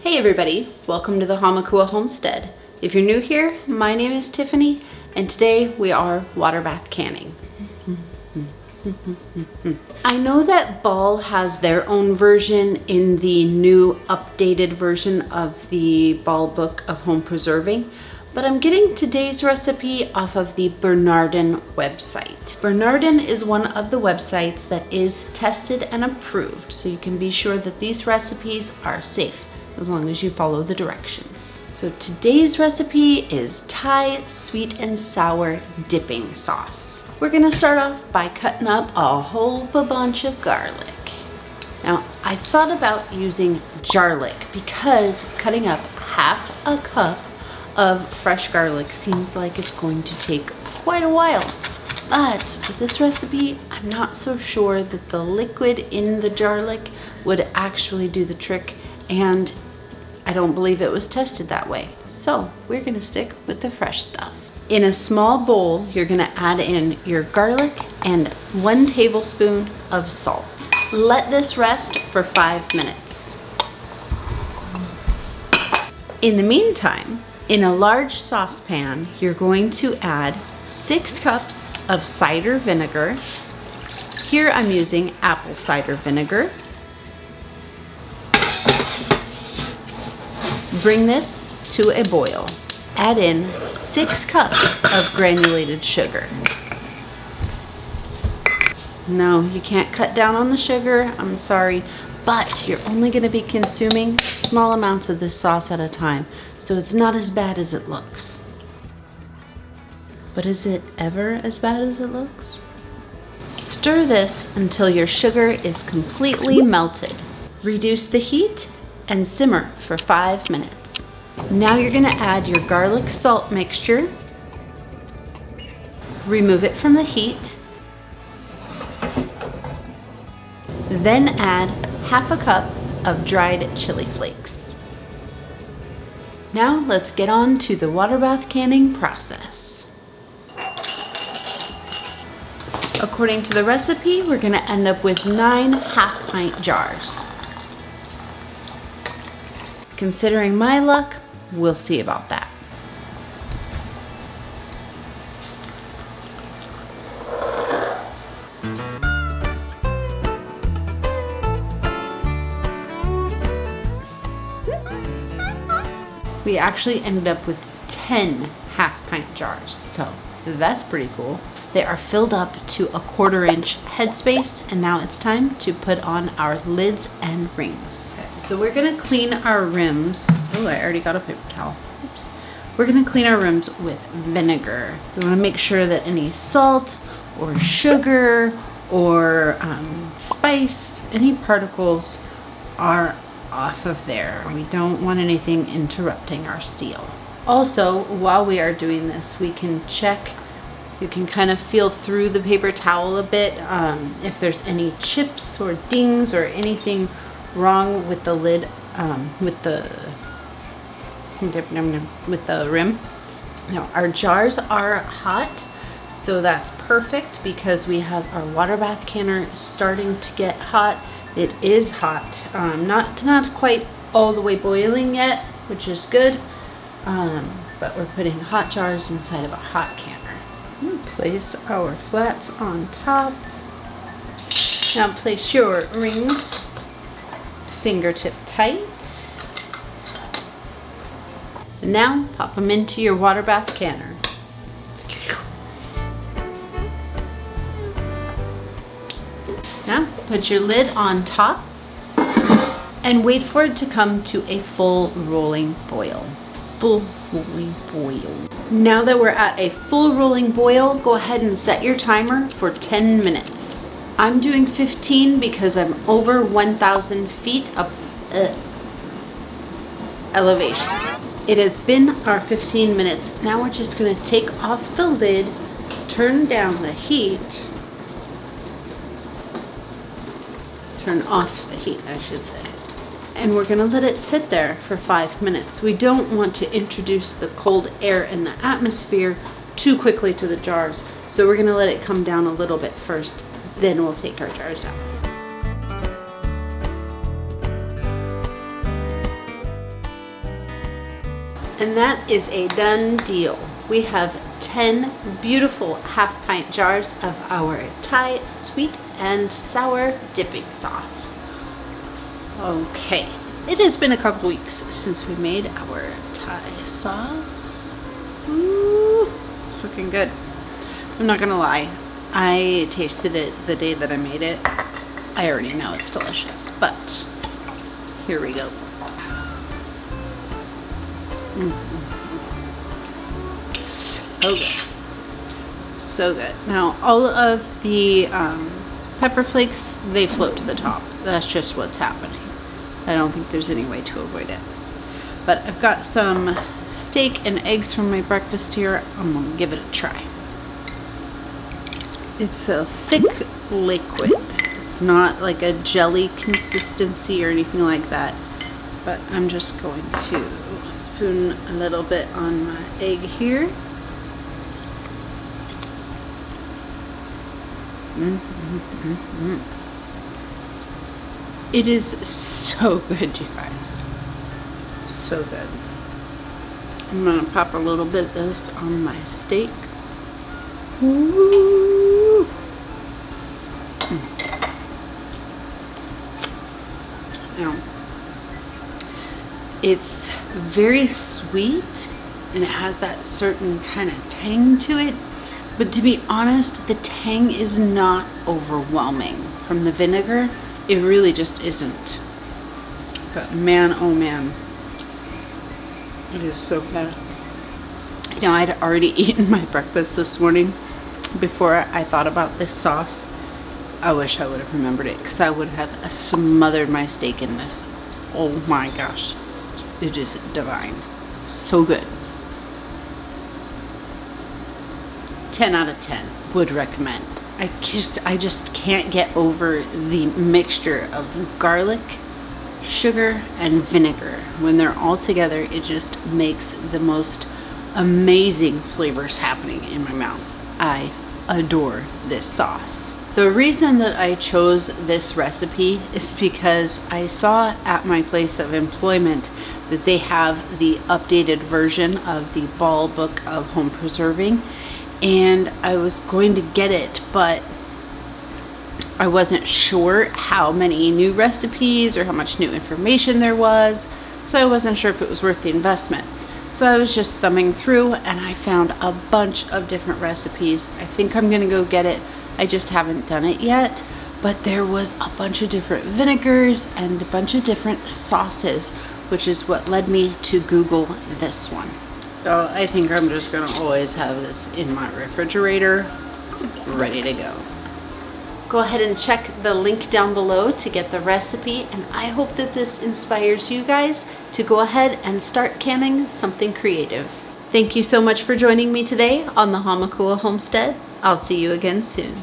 Hey everybody, welcome to the Hamakua Homestead. If you're new here, my name is Tiffany, and today we are Waterbath canning. I know that Ball has their own version in the new updated version of the Ball Book of Home Preserving, but I'm getting today's recipe off of the Bernardin website. Bernardin is one of the websites that is tested and approved, so you can be sure that these recipes are safe as long as you follow the directions. So today's recipe is Thai sweet and sour dipping sauce. We're gonna start off by cutting up a whole bunch of garlic. Now, I thought about using garlic because cutting up half a cup of fresh garlic seems like it's going to take quite a while. But with this recipe, I'm not so sure that the liquid in the garlic would actually do the trick, and I don't believe it was tested that way. So we're gonna stick with the fresh stuff. In a small bowl, you're gonna add in your garlic and 1 tablespoon of salt. Let this rest for 5 minutes. In the meantime, in a large saucepan, you're going to add 6 cups of cider vinegar. Here I'm using apple cider vinegar. Bring this to a boil. Add in 6 cups of granulated sugar. No, you can't cut down on the sugar, I'm sorry, but you're only gonna be consuming small amounts of this sauce at a time, so it's not as bad as it looks. But is it ever as bad as it looks? Stir this until your sugar is completely melted. Reduce the heat and simmer for 5 minutes. Now you're gonna add your garlic salt mixture. Remove it from the heat. Then add half a cup of dried chili flakes. Now let's get on to the Waterbath canning process. According to the recipe, we're gonna end up with 9 half-pint jars. Considering my luck, we'll see about that. We actually ended up with 10 half-pint jars, so that's pretty cool. They are filled up to a 1/4-inch headspace, and now it's time to put on our lids and rings. Okay, so we're gonna clean our rims. Oh, I already got a paper towel. Oops. We're gonna clean our rims with vinegar. We wanna make sure that any salt or sugar or spice, any particles are off of there. We don't want anything interrupting our steel. Also, while we are doing this, we can check. You can kind of feel through the paper towel a bit if there's any chips or dings or anything wrong with the lid, with the rim. Now our jars are hot, so that's perfect because we have our Waterbath canner starting to get hot. It is hot, not quite all the way boiling yet, which is good, but we're putting hot jars inside of a hot canner. Place our flats on top. Now place your rings fingertip tight. And now pop them into your Waterbath canner. Now put your lid on top and wait for it to come to a full rolling boil. Now that we're at a full rolling boil, go ahead and set your timer for 10 minutes. I'm doing 15 because I'm over 1,000 feet of elevation. It has been our 15 minutes. Now we're just gonna take off the lid, turn down the heat, turn off the heat, I should say. And we're gonna let it sit there for 5 minutes. We don't want to introduce the cold air in the atmosphere too quickly to the jars. So we're gonna let it come down a little bit first, then we'll take our jars out. And that is a done deal. We have 10 beautiful half-pint jars of our Thai sweet and sour dipping sauce. Okay, it has been a couple weeks since we made our Thai sauce. Ooh, it's looking good. I'm not gonna lie, I tasted it the day that I made it. I already know it's delicious, but here we go. So good. So good. Now, all of the pepper flakes, they float to the top. That's just what's happening. I don't think there's any way to avoid it. But I've got some steak and eggs from my breakfast here. I'm gonna give it a try. It's a thick liquid. It's not like a jelly consistency or anything like that. But I'm just going to spoon a little bit on my egg here. It is so good, you guys. So good. I'm gonna pop a little bit of this on my steak. Woo. Now, it's very sweet and it has that certain kind of tang to it. But to be honest, the tang is not overwhelming from the vinegar. It really just isn't. But man, oh man, it is so good. You know, I'd already eaten my breakfast this morning before I thought about this sauce. I wish I would have remembered it because I would have smothered my steak in this. Oh my gosh, it is divine. So good. 10 out of 10 would recommend. I just can't get over the mixture of garlic, sugar, and vinegar. When they're all together, it just makes the most amazing flavors happening in my mouth. I adore this sauce. The reason that I chose this recipe is because I saw at my place of employment that they have the updated version of the Ball Book of Home Preserving. And I was going to get it, but I wasn't sure how many new recipes or how much new information there was, so I wasn't sure if it was worth the investment. So I was just thumbing through and I found a bunch of different recipes. I think I'm gonna go get it. I just haven't done it yet, but there was a bunch of different vinegars and a bunch of different sauces, which is what led me to Google this one. So I think I'm just gonna always have this in my refrigerator, ready to go. Go ahead and check the link down below to get the recipe, and I hope that this inspires you guys to go ahead and start canning something creative. Thank you so much for joining me today on the Hamakua Homestead. I'll see you again soon.